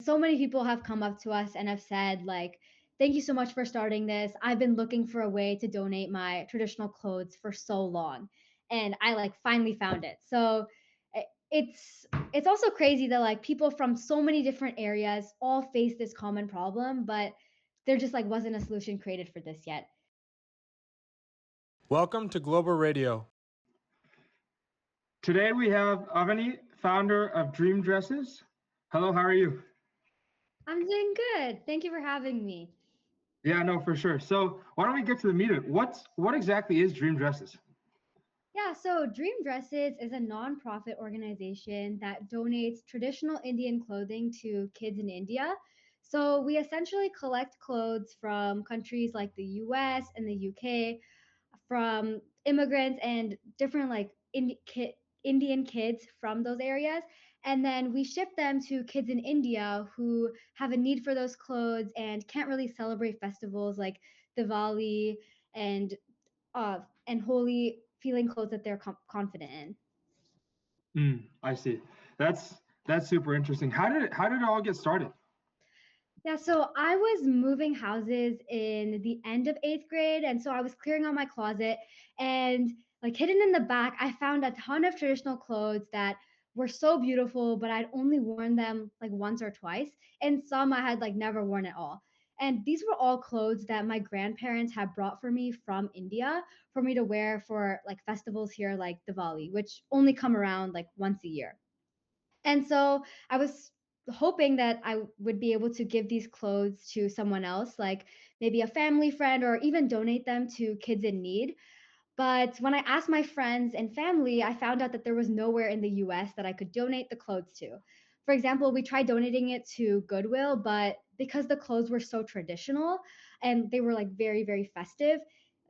so many people have come up to us and have said like, thank you so much for starting this. I've been looking for a way to donate my traditional clothes for so long, and I like finally found it. So it's it's also crazy that like people from so many different areas all face this common problem, but there just like wasn't a solution created for this yet. Welcome to GLBL Radio. Today we have Avani, founder of Dream Dresses. Hello, how are you? I'm doing good. Thank you for having me. Yeah, no, for sure. So why don't we get to the meat of it? What exactly is Dream Dresses? Yeah, so Dream Dresses is a nonprofit organization that donates traditional Indian clothing to kids in India. So we essentially collect clothes from countries like the US and the UK, from immigrants and different like Indian kids from those areas. And then we ship them to kids in India who have a need for those clothes and can't really celebrate festivals like Diwali and Holi, feeling clothes that they're confident in. I see. That's super interesting. How did it all get started? Yeah, so I was moving houses in the end of eighth grade. And so I was clearing out my closet, and like hidden in the back, I found a ton of traditional clothes that were so beautiful, but I'd only worn them like once or twice. And some I had like never worn at all. And these were all clothes that my grandparents had brought for me from India for me to wear for like festivals here, like Diwali, which only come around like once a year. And so I was hoping that I would be able to give these clothes to someone else, like maybe a family friend, or even donate them to kids in need. But when I asked my friends and family, I found out that there was nowhere in the US that I could donate the clothes to. For example, we tried donating it to Goodwill, but because the clothes were so traditional and they were like very, very festive,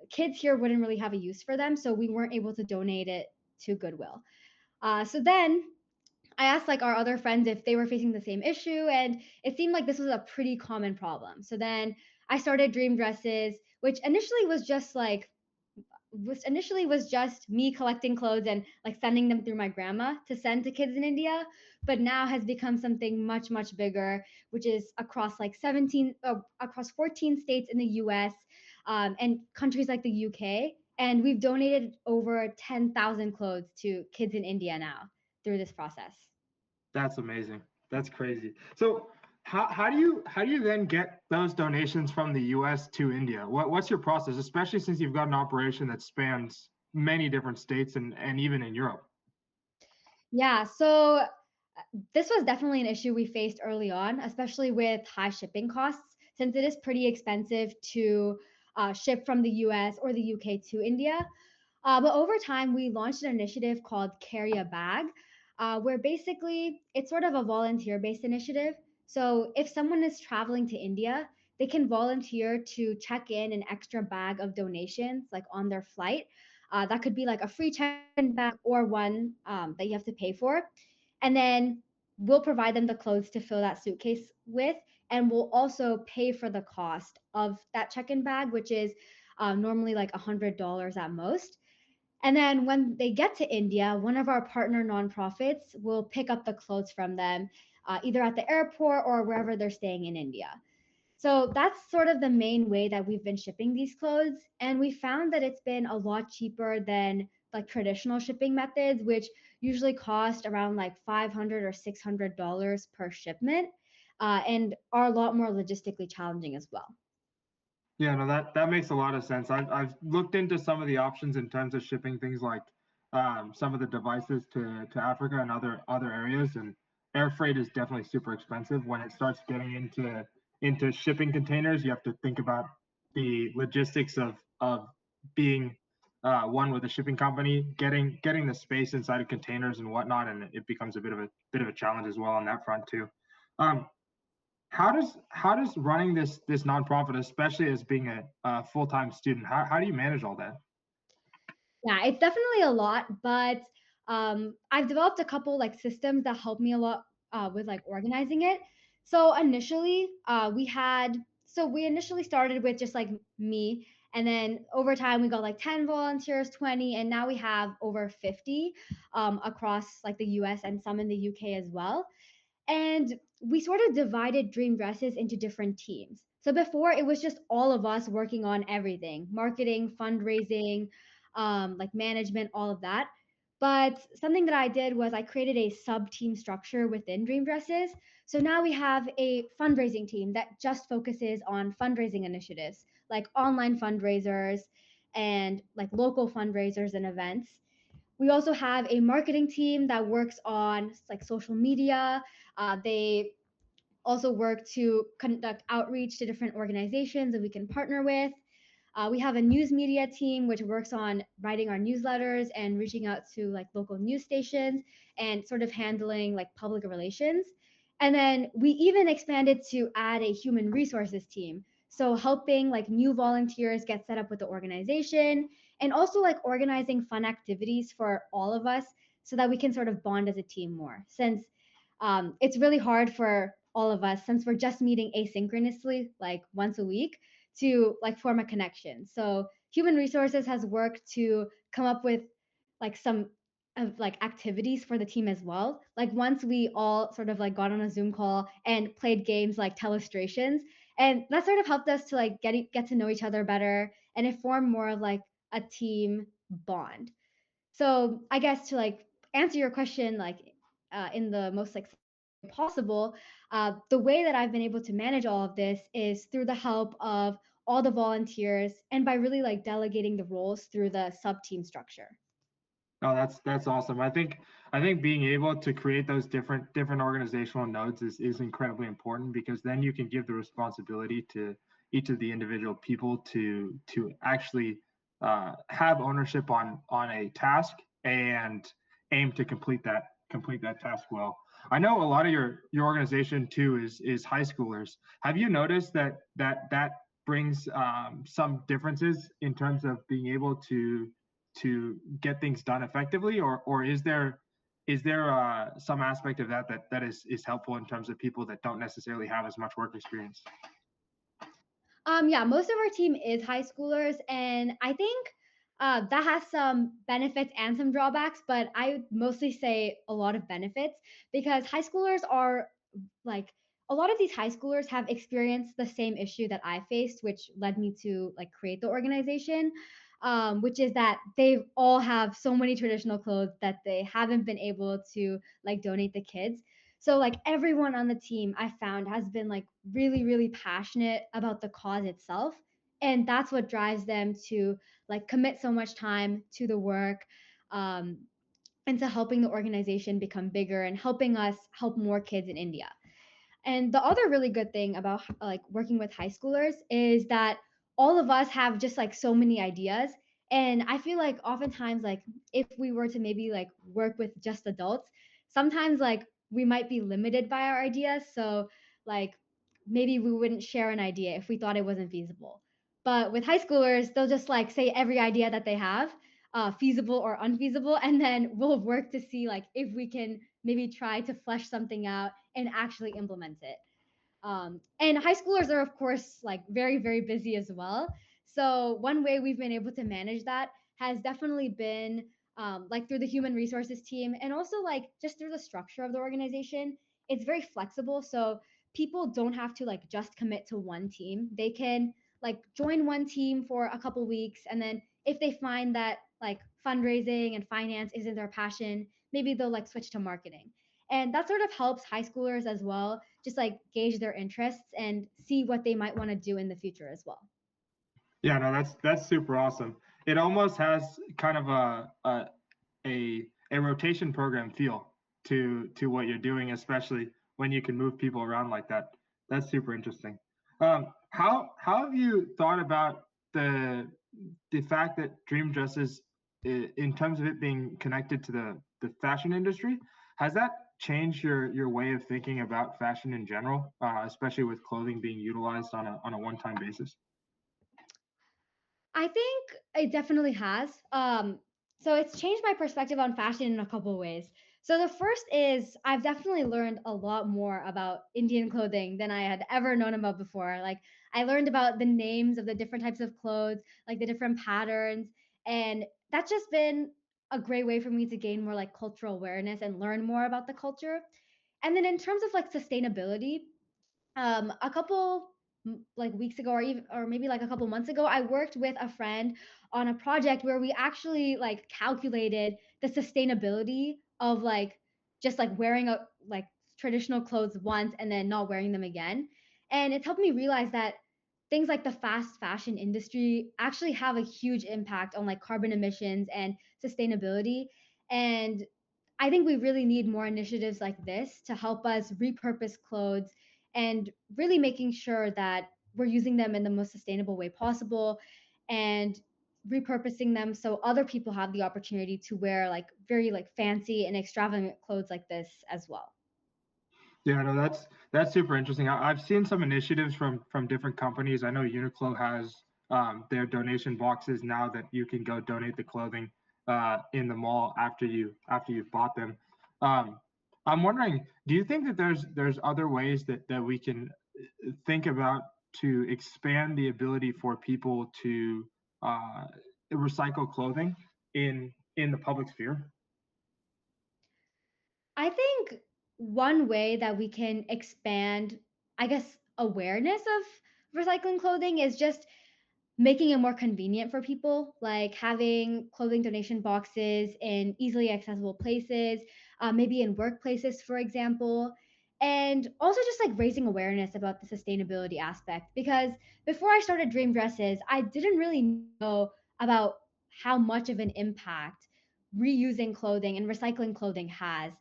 kids here wouldn't really have a use for them. So we weren't able to donate it to Goodwill. So then I asked like our other friends if they were facing the same issue, and it seemed like this was a pretty common problem. So then I started Dream Dresses, which initially was just me collecting clothes and like sending them through my grandma to send to kids in India, but now has become something much much bigger, which is across like 14 states in the US, and countries like the UK, and we've donated over 10,000 clothes to kids in India now through this process. That's amazing. That's crazy. So how do you then get those donations from the US to India? What's your process, especially since you've got an operation that spans many different states and even in Europe? Yeah, so this was definitely an issue we faced early on, especially with high shipping costs, since it is pretty expensive to ship from the US or the UK to India. But over time, we launched an initiative called Carry a Bag, where basically it's sort of a volunteer based initiative. So if someone is traveling to India, they can volunteer to check in an extra bag of donations like on their flight. That could be like a free check-in bag or one that you have to pay for. And then we'll provide them the clothes to fill that suitcase with. And we'll also pay for the cost of that check in bag, which is normally like $100 at most. And then when they get to India, one of our partner nonprofits will pick up the clothes from them, either at the airport or wherever they're staying in India. So that's sort of the main way that we've been shipping these clothes. And we found that it's been a lot cheaper than like traditional shipping methods, which usually cost around like $500 or $600 per shipment, and are a lot more logistically challenging as well. Yeah, no, that makes a lot of sense. I've looked into some of the options in terms of shipping things like some of the devices to Africa and other areas, and air freight is definitely super expensive. When it starts getting into shipping containers, you have to think about the logistics of being one with a shipping company, getting the space inside of containers and whatnot, and it becomes a bit of a challenge as well on that front too. Um, how does running this nonprofit, especially as being a full-time student, how do you manage all that? Yeah, it's definitely a lot, but I've developed a couple like systems that help me a lot with like organizing it. So initially, we initially started with just like me, and then over time we got like 10 volunteers, 20, and now we have over 50 across like the US and some in the UK as well. And we sort of divided dream dresses into different teams. So before it was just all of us working on everything, marketing, fundraising, like management, all of that. But something that I did was I created a sub team structure within dream dresses. So now we have a fundraising team that just focuses on fundraising initiatives like online fundraisers and like local fundraisers and events. We also have a marketing team that works on like social media. They also work to conduct outreach to different organizations that we can partner with. We have a news media team which works on writing our newsletters and reaching out to like local news stations and sort of handling like public relations. And then we even expanded to add a human resources team. So helping like new volunteers get set up with the organization and also like organizing fun activities for all of us so that we can sort of bond as a team more. Since it's really hard for all of us since we're just meeting asynchronously like once a week to like form a connection. So human resources has worked to come up with like some of like activities for the team as well. Like once we all sort of like got on a Zoom call and played games like telestrations, and that sort of helped us to like get to know each other better, and it formed more of like a team bond. So I guess to like answer your question, like in the most like succinct way possible, the way that I've been able to manage all of this is through the help of all the volunteers and by really like delegating the roles through the sub team structure. Oh, that's awesome. I think being able to create those different organizational nodes is incredibly important because then you can give the responsibility to each of the individual people to actually have ownership on a task and aim to complete that task well. I know a lot of your organization too is high schoolers. Have you noticed that brings some differences in terms of being able to get things done effectively, or is there some aspect of that is helpful in terms of people that don't necessarily have as much work experience? Yeah, most of our team is high schoolers, and I think that has some benefits and some drawbacks, but I would mostly say a lot of benefits because high schoolers are like a lot of these high schoolers have experienced the same issue that I faced, which led me to like create the organization. Which is that they all have so many traditional clothes that they haven't been able to like donate the kids. So like everyone on the team I found has been like really, really passionate about the cause itself. And that's what drives them to like commit so much time to the work. Um, and to helping the organization become bigger and helping us help more kids in India. And the other really good thing about like working with high schoolers is that all of us have just like so many ideas. And I feel like oftentimes, like if we were to maybe like work with just adults, sometimes like we might be limited by our ideas. So like maybe we wouldn't share an idea if we thought it wasn't feasible. But with high schoolers, they'll just like say every idea that they have, feasible or unfeasible, and then we'll work to see like if we can maybe try to flesh something out and actually implement it. And high schoolers are, of course, like very, very busy as well. So, one way we've been able to manage that has definitely been like through the human resources team and also like just through the structure of the organization. It's very flexible. So, people don't have to like just commit to one team. They can like join one team for a couple weeks. And then if they find that like fundraising and finance isn't their passion, maybe they'll like switch to marketing. And that sort of helps high schoolers as well, just like gauge their interests and see what they might want to do in the future as well. Yeah, no, that's super awesome. It almost has kind of a rotation program feel to what you're doing, especially when you can move people around like that. That's super interesting. How have you thought about the fact that dream dresses, in terms of it being connected to the fashion industry, has that changed your way of thinking about fashion in general, especially with clothing being utilized on a one-time basis? I think it definitely has. So it's changed my perspective on fashion in a couple of ways. So the first is I've definitely learned a lot more about Indian clothing than I had ever known about before. Like I learned about the names of the different types of clothes, like the different patterns, and that's just been a great way for me to gain more like cultural awareness and learn more about the culture. And then in terms of like sustainability, a couple like weeks ago, or even or maybe like a couple months ago, I worked with a friend on a project where we actually like calculated the sustainability of like just like wearing a like traditional clothes once and then not wearing them again. And it's helped me realize that things like the fast fashion industry actually have a huge impact on like carbon emissions and sustainability. And I think we really need more initiatives like this to help us repurpose clothes and really making sure that we're using them in the most sustainable way possible and repurposing them so other people have the opportunity to wear like very like fancy and extravagant clothes like this as well. Yeah, no, that's super interesting. I've seen some initiatives from different companies. I know Uniqlo has their donation boxes now that you can go donate the clothing in the mall after you've bought them. Um, I'm wondering, do you think that there's other ways that we can think about to expand the ability for people to uh, recycle clothing in the public sphere? I think one way that we can expand, I guess, awareness of recycling clothing is just making it more convenient for people, like having clothing donation boxes in easily accessible places, maybe in workplaces, for example. And also just like raising awareness about the sustainability aspect. Because before I started Dream Dresses, I didn't really know about how much of an impact reusing clothing and recycling clothing has.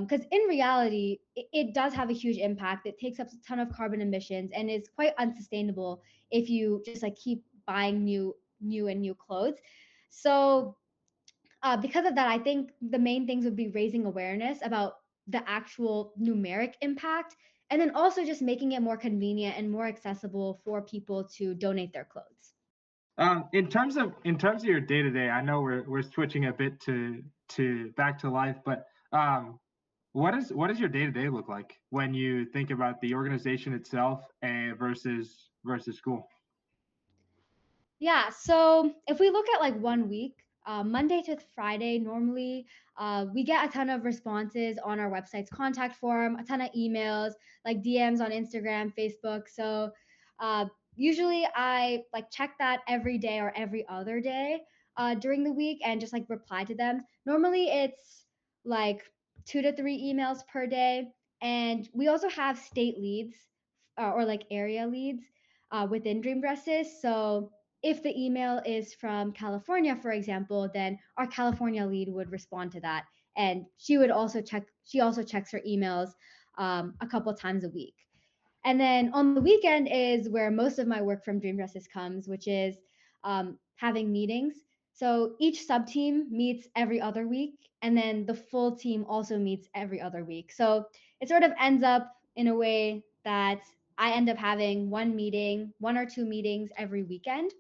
Because in reality, it does have a huge impact. It takes up a ton of carbon emissions and is quite unsustainable if you just like keep buying new clothes. So because of that, I think the main things would be raising awareness about the actual numeric impact, and then also just making it more convenient and more accessible for people to donate their clothes. In terms of your day to day, I know we're switching a bit to back to life, but what does your day to day look like when you think about the organization itself and versus school? Yeah, so if we look at like one week, Monday to Friday, normally we get a ton of responses on our website's contact form, a ton of emails, like DMs on Instagram, Facebook. So uh, usually I like check that every day or every other day during the week and just like reply to them. Normally it's like 2 to 3 emails per day. And we also have state leads or like area leads within Dream Dresses. So if the email is from California, for example, then our California lead would respond to that. And she also checks her emails a couple times a week. And then on the weekend is where most of my work from Dream Dresses comes, which is having meetings. So each sub team meets every other week, and then the full team also meets every other week. So it sort of ends up in a way that I end up having one or two meetings every weekend,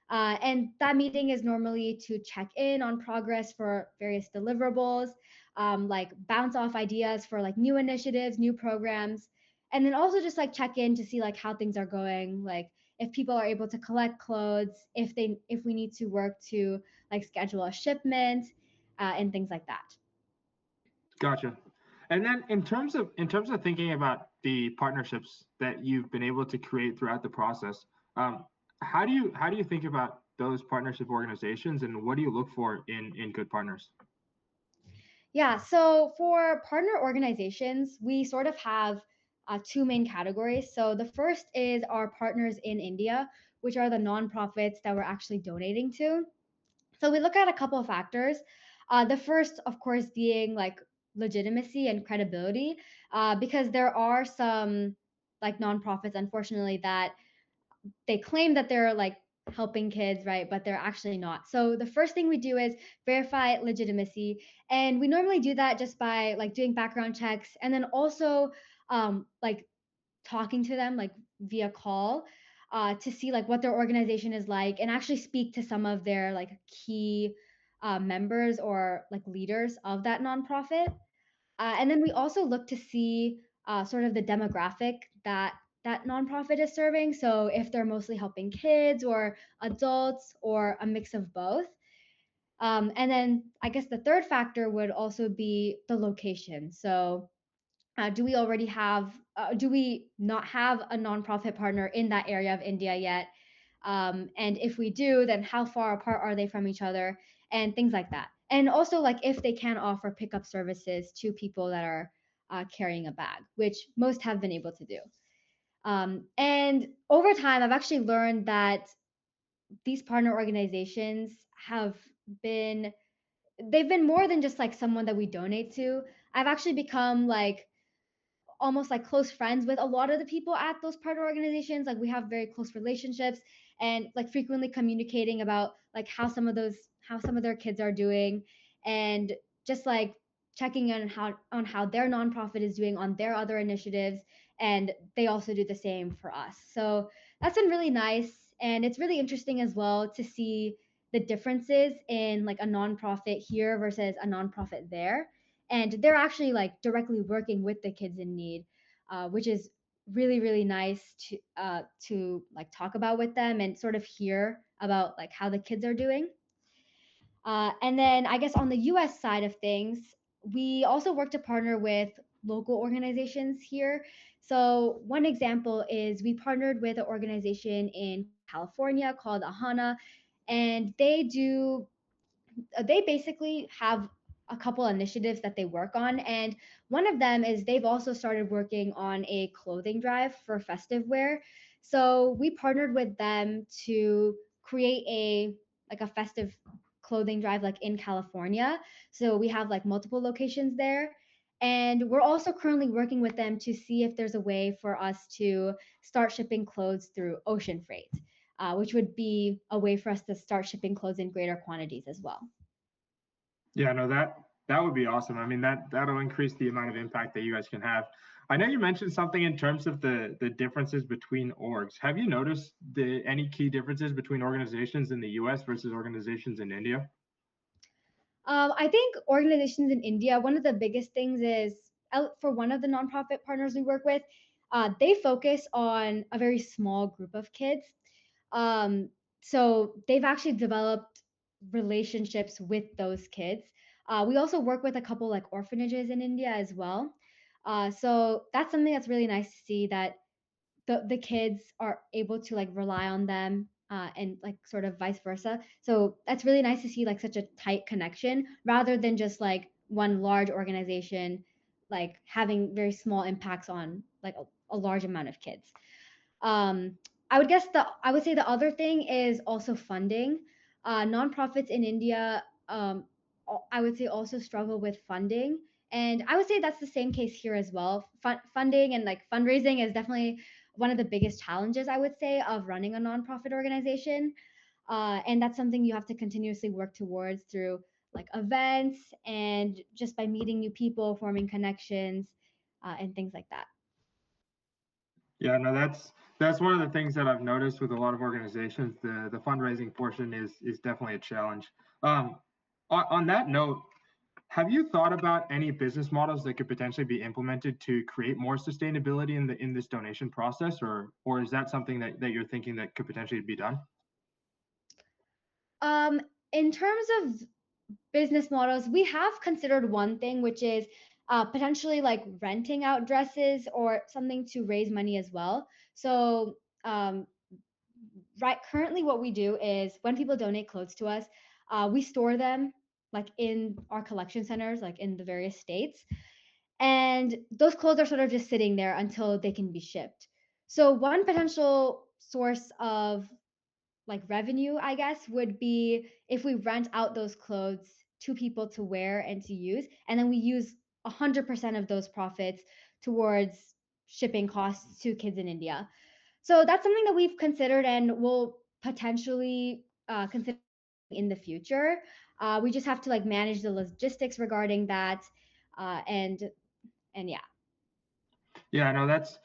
and that meeting is normally to check in on progress for various deliverables, like bounce off ideas for like new initiatives, new programs, and then also just like check in to see like how things are going, like if people are able to collect clothes, if we need to work to like schedule a shipment, and things like that. Gotcha. And then in terms of thinking about the partnerships that you've been able to create throughout the process, um, how do you think about those partnership organizations, and what do you look for in good partners? Yeah, so for partner organizations, we sort of have two main categories. So the first is our partners in India, which are the nonprofits that we're actually donating to. So we look at a couple of factors. The first, of course, being like legitimacy and credibility, because there are some like nonprofits, unfortunately, that they claim that they're like helping kids, right? But they're actually not. So the first thing we do is verify legitimacy. And we normally do that just by like doing background checks and then also like talking to them like via call to see like what their organization is like and actually speak to some of their like key members or like leaders of that nonprofit. And then we also look to see sort of the demographic that that nonprofit is serving. So if they're mostly helping kids or adults or a mix of both. And then I guess the third factor would also be the location. So Do we already have, do we not have a nonprofit partner in that area of India yet? And if we do, then how far apart are they from each other? And things like that. And also, like, if they can offer pickup services to people that are carrying a bag, which most have been able to do. And over time, I've actually learned that these partner organizations have been they've been more than just like someone that we donate to. I've actually become like almost like close friends with a lot of the people at those partner organizations. Like we have very close relationships and like frequently communicating about like how some of their kids are doing, and just like checking on how their nonprofit is doing on their other initiatives, and they also do the same for us. So that's been really nice, and it's really interesting as well to see the differences in like a nonprofit here versus a nonprofit there, and they're actually like directly working with the kids in need, which is really nice to like talk about with them and sort of hear about like how the kids are doing. And then I guess on the US side of things, we also work to partner with local organizations here. So one example is we partnered with an organization in California called Ahana, and they basically have a couple initiatives that they work on, and one of them is they've also started working on a clothing drive for festive wear. So we partnered with them to create a festive clothing drive like in California. So we have like multiple locations there, and we're also currently working with them to see if there's a way for us to start shipping clothes through ocean freight, which would be a way for us to start shipping clothes in greater quantities as well. Yeah, no, that would be awesome. I mean, that'll increase the amount of impact that you guys can have. I know you mentioned something in terms of the differences between orgs. Have you noticed any key differences between organizations in the US versus organizations in India? I think organizations in India, one of the biggest things is for one of the nonprofit partners we work with, they focus on a very small group of kids. Um, so they've actually developed relationships with those kids. We also work with a couple like orphanages in India as well. So that's something that's really nice to see, that the kids are able to like rely on them, and like sort of vice versa. So that's really nice to see like such a tight connection rather than just like one large organization like having very small impacts on like a large amount of kids. um, I would say the other thing is also funding. Nonprofits in India, I would say, also struggle with funding, and I would say that's the same case here as well. Funding and like fundraising is definitely one of the biggest challenges, I would say, of running a nonprofit organization, and that's something you have to continuously work towards through like events and just by meeting new people, forming connections, and things like that. Yeah, no, that's one of the things that I've noticed with a lot of organizations. The fundraising portion is definitely a challenge. Um, on that note, have you thought about any business models that could potentially be implemented to create more sustainability in this donation process, or is that something that you're thinking that could potentially be done? Um, in terms of business models, we have considered one thing, which is potentially like renting out dresses or something to raise money as well. So, right, currently, what we do is when people donate clothes to us, we store them like in our collection centers, like in the various states, and those clothes are sort of just sitting there until they can be shipped. So, one potential source of like revenue, I guess, would be if we rent out those clothes to people to wear and to use, and then we use 100% of those profits towards shipping costs to kids in India. So that's something that we've considered and will potentially consider in the future. We just have to like manage the logistics regarding that, uh, and and yeah. Yeah, no, that's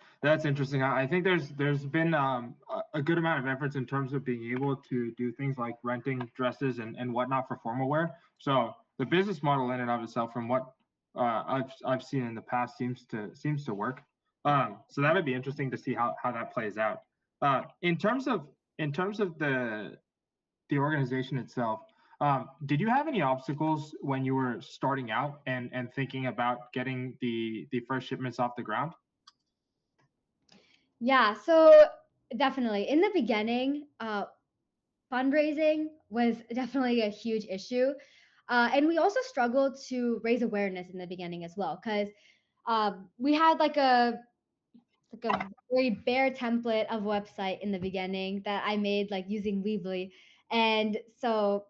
interesting. I think there's been a good amount of efforts in terms of being able to do things like renting dresses and whatnot for formal wear. So the business model in and of itself, from what I've seen in the past, seems to work. So that would be interesting to see how that plays out. In terms of the organization itself, Did you have any obstacles when you were starting out and thinking about getting the first shipments off the ground? Yeah, so definitely in the beginning, fundraising was definitely a huge issue. And we also struggled to raise awareness in the beginning as well, because we had like a very bare template of website in the beginning that I made like using Weebly. And so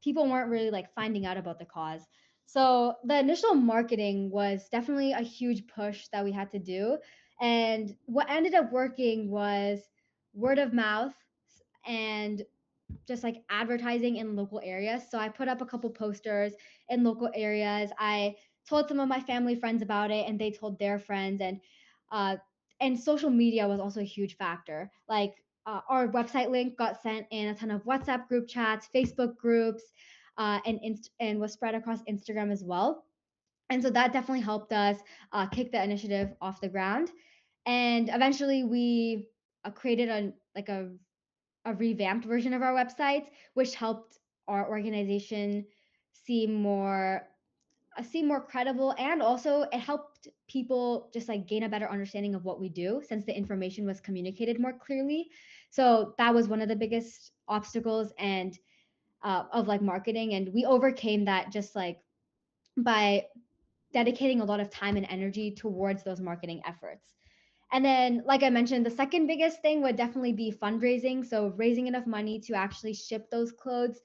people weren't really like finding out about the cause. So the initial marketing was definitely a huge push that we had to do. And what ended up working was word of mouth and just like advertising in local areas. So I put up a couple posters in local areas. I told some of my family friends about it, and they told their friends. Uh, and social media was also a huge factor. Like our website link got sent in a ton of WhatsApp group chats, Facebook groups, and was spread across Instagram as well. And so that definitely helped us kick the initiative off the ground. And eventually, we created a revamped version of our website, which helped our organization seem more seem more credible, and also it helped people just like gain a better understanding of what we do since the information was communicated more clearly. So that was one of the biggest obstacles and of like marketing, and we overcame that just like by dedicating a lot of time and energy towards those marketing efforts. And then, like I mentioned, the second biggest thing would definitely be fundraising. So, raising enough money to actually ship those clothes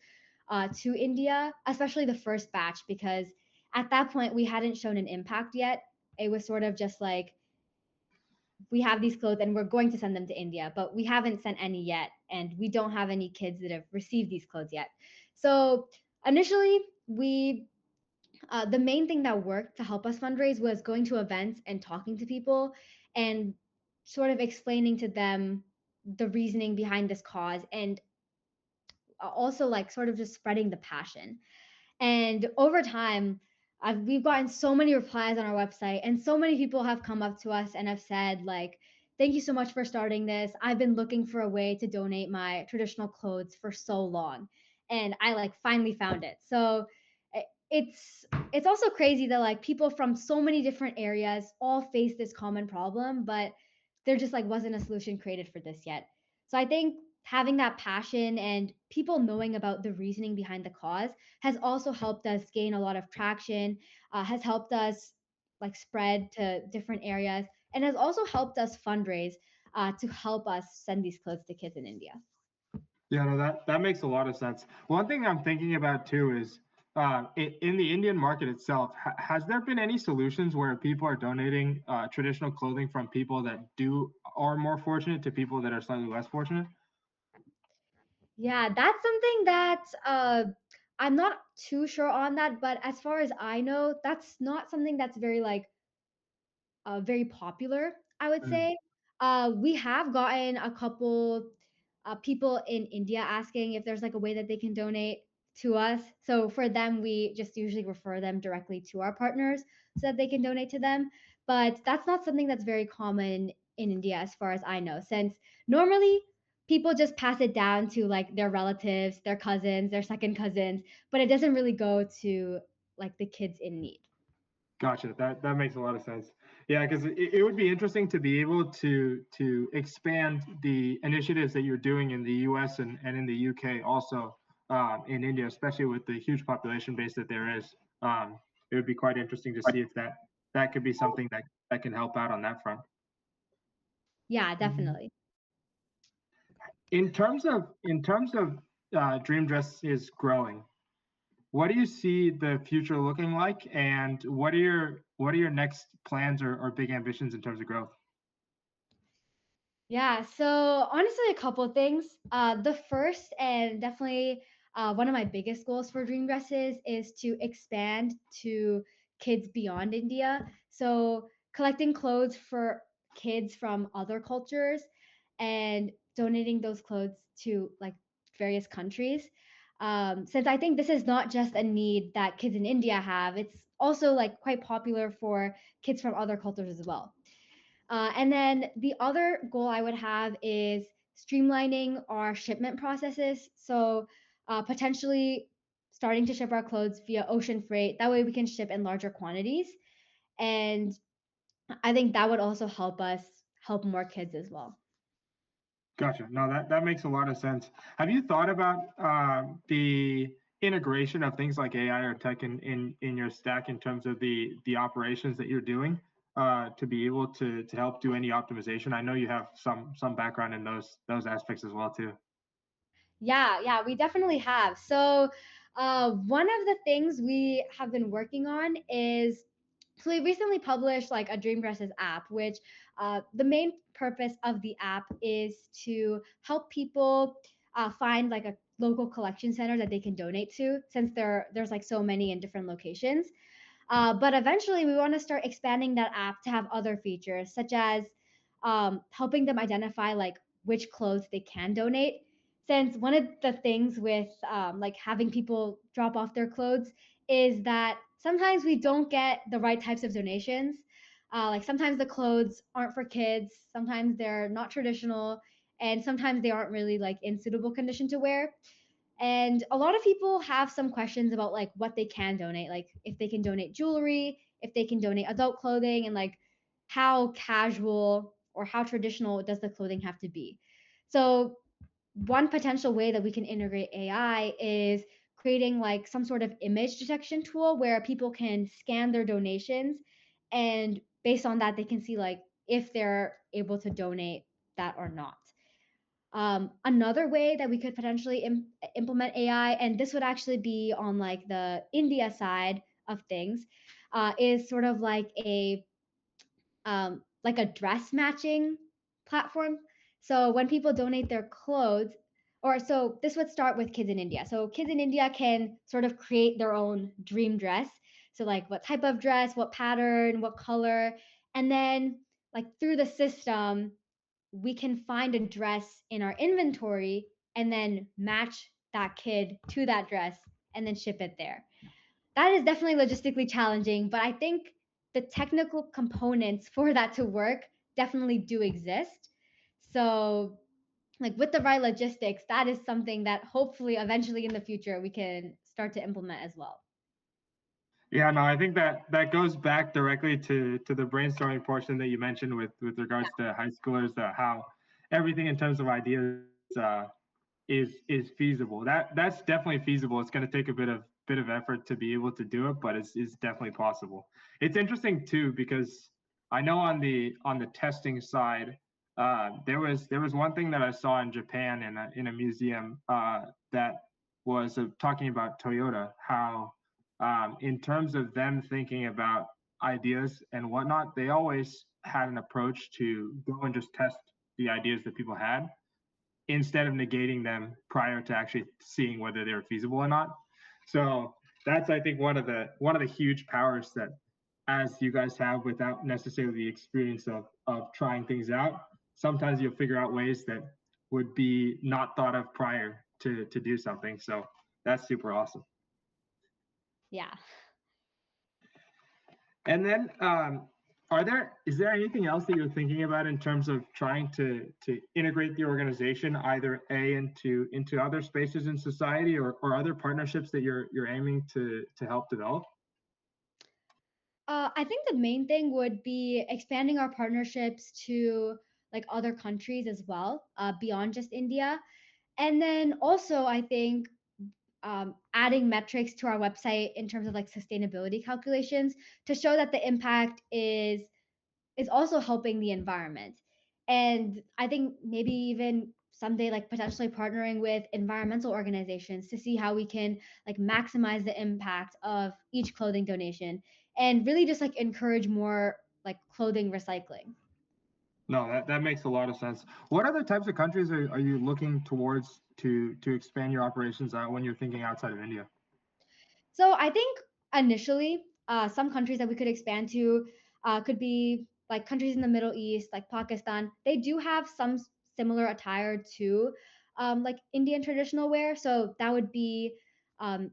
to India, especially the first batch, because at that point we hadn't shown an impact yet. It was sort of just like, we have these clothes and we're going to send them to India, but we haven't sent any yet. And we don't have any kids that have received these clothes yet. So, initially, the main thing that worked to help us fundraise was going to events and talking to people and sort of explaining to them the reasoning behind this cause, and also like sort of just spreading the passion. And over time, we've gotten so many replies on our website, and so many people have come up to us and have said, like, thank you so much for starting this. I've been looking for a way to donate my traditional clothes for so long. And I like finally found it. So it's also crazy that like people from so many different areas all face this common problem, but there just like wasn't a solution created for this yet. So I think having that passion and people knowing about the reasoning behind the cause has also helped us gain a lot of traction, has helped us like spread to different areas, and has also helped us fundraise to help us send these clothes to kids in India. Yeah, no, that makes a lot of sense. One thing I'm thinking about too is in the Indian market itself, has there been any solutions where people are donating traditional clothing from people that do are more fortunate to people that are slightly less fortunate? Yeah, that's something that I'm not too sure on that, but as far as I know, that's not something that's very popular, I would Mm. say. We have gotten a couple people in India asking if there's like a way that they can donate to us. So for them, we just usually refer them directly to our partners so that they can donate to them. But that's not something that's very common in India, as far as I know, since normally people just pass it down to like their relatives, their cousins, their second cousins, but it doesn't really go to like the kids in need. Gotcha. That makes a lot of sense. Yeah, because it would be interesting to be able to expand the initiatives that you're doing in the U.S. and in the U.K. also in India, especially with the huge population base that there is. It would be quite interesting to see if that could be something that can help out on that front. Yeah, definitely. In terms of Dream Dress is growing, what do you see the future looking like, and what are your next plans or big ambitions in terms of growth? Yeah, so honestly, a couple of things. The first and definitely one of my biggest goals for Dream Dresses is to expand to kids beyond India. So collecting clothes for kids from other cultures and donating those clothes to like various countries. Since I think this is not just a need that kids in India have, it's also like quite popular for kids from other cultures as well. And then the other goal I would have is streamlining our shipment processes. So potentially starting to ship our clothes via ocean freight. That way we can ship in larger quantities. And I think that would also help us help more kids as well. Gotcha. No, that makes a lot of sense. Have you thought about the integration of things like AI or tech in your stack in terms of the operations that you're doing to be able to help do any optimization? I know you have some background in those aspects as well too. Yeah, we definitely have. So, one of the things we have been working on is so we recently published like a Dream Dresses app, which the main purpose of the app is to help people find like a local collection center that they can donate to, since there's like so many in different locations. But eventually, we want to start expanding that app to have other features, such as helping them identify like which clothes they can donate. Since one of the things with like having people drop off their clothes is that sometimes we don't get the right types of donations. Like sometimes the clothes aren't for kids, sometimes they're not traditional, and sometimes they aren't really like in suitable condition to wear. And a lot of people have some questions about like what they can donate, like if they can donate jewelry, if they can donate adult clothing, and like how casual or how traditional does the clothing have to be. So one potential way that we can integrate AI is creating like some sort of image detection tool where people can scan their donations, and based on that they can see like if they're able to donate that or not. Another way that we could potentially implement AI, and this would actually be on like the India side of things, is sort of like a dress matching platform. So when people donate their clothes, or so this would start with kids in India. So kids in India can sort of create their own dream dress. So like what type of dress, what pattern, what color, and then like through the system we can find a dress in our inventory and then match that kid to that dress and then ship it there. That is definitely logistically challenging, but I think the technical components for that to work definitely do exist. So, like with the right logistics, that is something that hopefully eventually in the future we can start to implement as well. Yeah, no, I think that goes back directly to the brainstorming portion that you mentioned with regards to high schoolers, how everything in terms of ideas is feasible. That's definitely feasible. It's going to take a bit of effort to be able to do it, but it's definitely possible. It's interesting too because I know on the testing side, there was one thing that I saw in Japan in a museum that was talking about Toyota, how in terms of them thinking about ideas and whatnot, they always had an approach to go and just test the ideas that people had instead of negating them prior to actually seeing whether they were feasible or not. So that's I think one of the huge powers that as you guys have without necessarily the experience of trying things out, sometimes you'll figure out ways that would be not thought of prior to do something. So that's super awesome. Yeah. And then, is there anything else that you're thinking about in terms of trying to integrate the organization either into other spaces in society or other partnerships that you're aiming to help develop? I think the main thing would be expanding our partnerships to like other countries as well, beyond just India. And then also, I think adding metrics to our website in terms of like sustainability calculations to show that the impact is also helping the environment. And I think maybe even someday like potentially partnering with environmental organizations to see how we can like maximize the impact of each clothing donation and really just like encourage more like clothing recycling. No, that makes a lot of sense. What other types of countries are you looking towards to expand your operations out when you're thinking outside of India? So I think initially, some countries that we could expand to could be like countries in the Middle East, like Pakistan. They do have some similar attire to like Indian traditional wear, so that would be, um,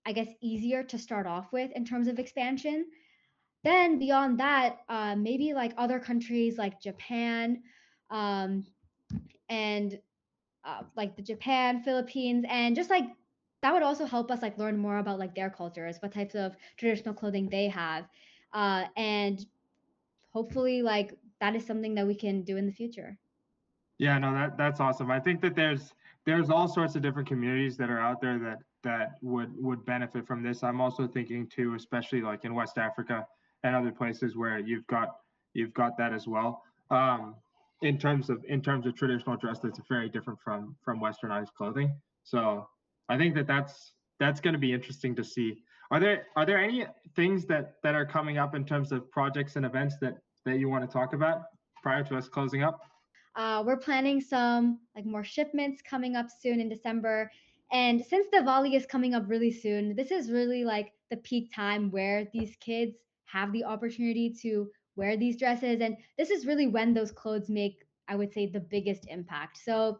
I guess, easier to start off with in terms of expansion. Then beyond that, maybe like other countries like Japan, um, and like the Japan, Philippines, and just like that would also help us like learn more about like their cultures, what types of traditional clothing they have, and hopefully like that is something that we can do in the future. Yeah, no, that's awesome. I think that there's all sorts of different communities that are out there that would benefit from this. I'm also thinking too, especially like in West Africa and other places where you've got that as well. In terms of traditional dress, that's very different from westernized clothing. So I think that's going to be interesting to see. Are there any things that are coming up in terms of projects and events that you want to talk about prior to us closing up? We're planning some like more shipments coming up soon in December. And since Diwali is coming up really soon, this is really like the peak time where these kids have the opportunity to wear these dresses. And this is really when those clothes make, I would say, the biggest impact. So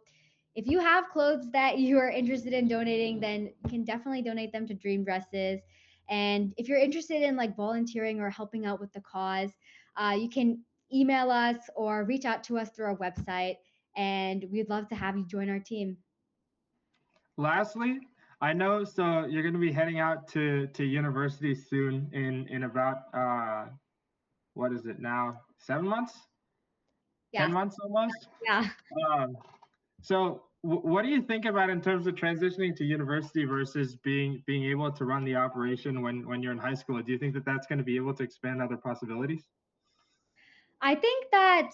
if you have clothes that you are interested in donating, then you can definitely donate them to Dream Dresses. And if you're interested in like volunteering or helping out with the cause, you can email us or reach out to us through our website, and we'd love to have you join our team. Lastly, I know so you're going to be heading out to university soon in about what is it now? 7 months? Yeah, 10 months almost? yeah. Um, so what do you think about in terms of transitioning to university versus being able to run the operation when you're in high school? Do you think that that's going to be able to expand other possibilities? I think that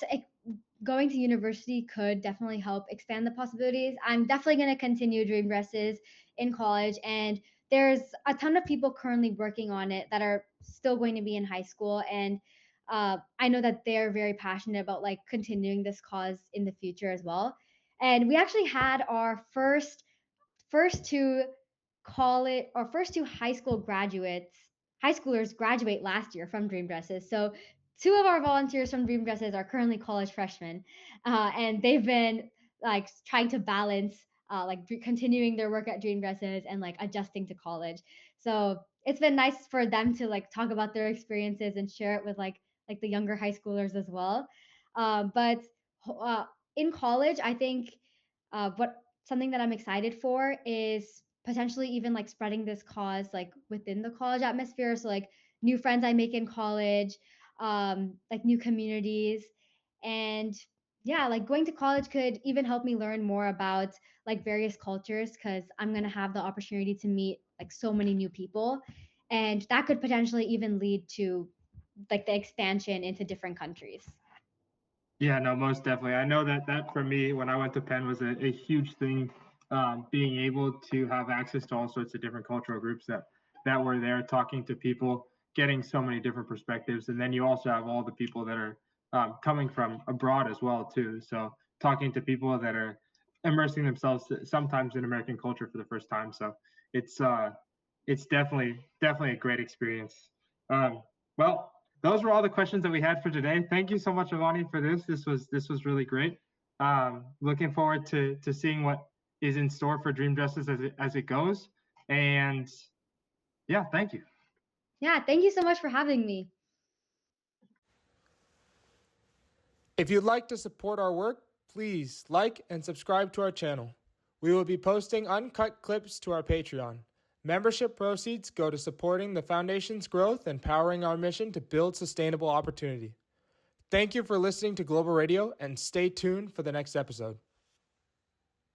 going to university could definitely help expand the possibilities. I'm definitely going to continue Dream Dresses in college, and there's a ton of people currently working on it that are still going to be in high school, and I know that they're very passionate about like continuing this cause in the future as well. And we actually had our first two college or first two high schoolers graduate last year from Dream Dresses. So two of our volunteers from Dream Dresses are currently college freshmen, and they've been like trying to balance continuing their work at Dream Dresses and like adjusting to college. So it's been nice for them to like talk about their experiences and share it with like the younger high schoolers as well. But uh, in college, I think what something that I'm excited for is potentially even like spreading this cause like within the college atmosphere. So like new friends I make in college, like new communities, and yeah, like going to college could even help me learn more about like various cultures because I'm gonna have the opportunity to meet like so many new people, and that could potentially even lead to like the expansion into different countries. Yeah, no, most definitely. I know that for me, when I went to Penn, was a huge thing. Being able to have access to all sorts of different cultural groups that were there, talking to people, getting so many different perspectives, and then you also have all the people that are coming from abroad as well too. So talking to people that are immersing themselves sometimes in American culture for the first time. So it's uh, it's definitely a great experience. Um, well, those were all the questions that we had for today. Thank you so much, Avani, for this. This was really great. Looking forward to seeing what is in store for Dream Justice as it goes. And yeah, thank you. Yeah, thank you so much for having me. If you'd like to support our work, please like and subscribe to our channel. We will be posting uncut clips to our Patreon. Membership proceeds go to supporting the Foundation's growth and powering our mission to build sustainable opportunity. Thank you for listening to Global Radio, and stay tuned for the next episode.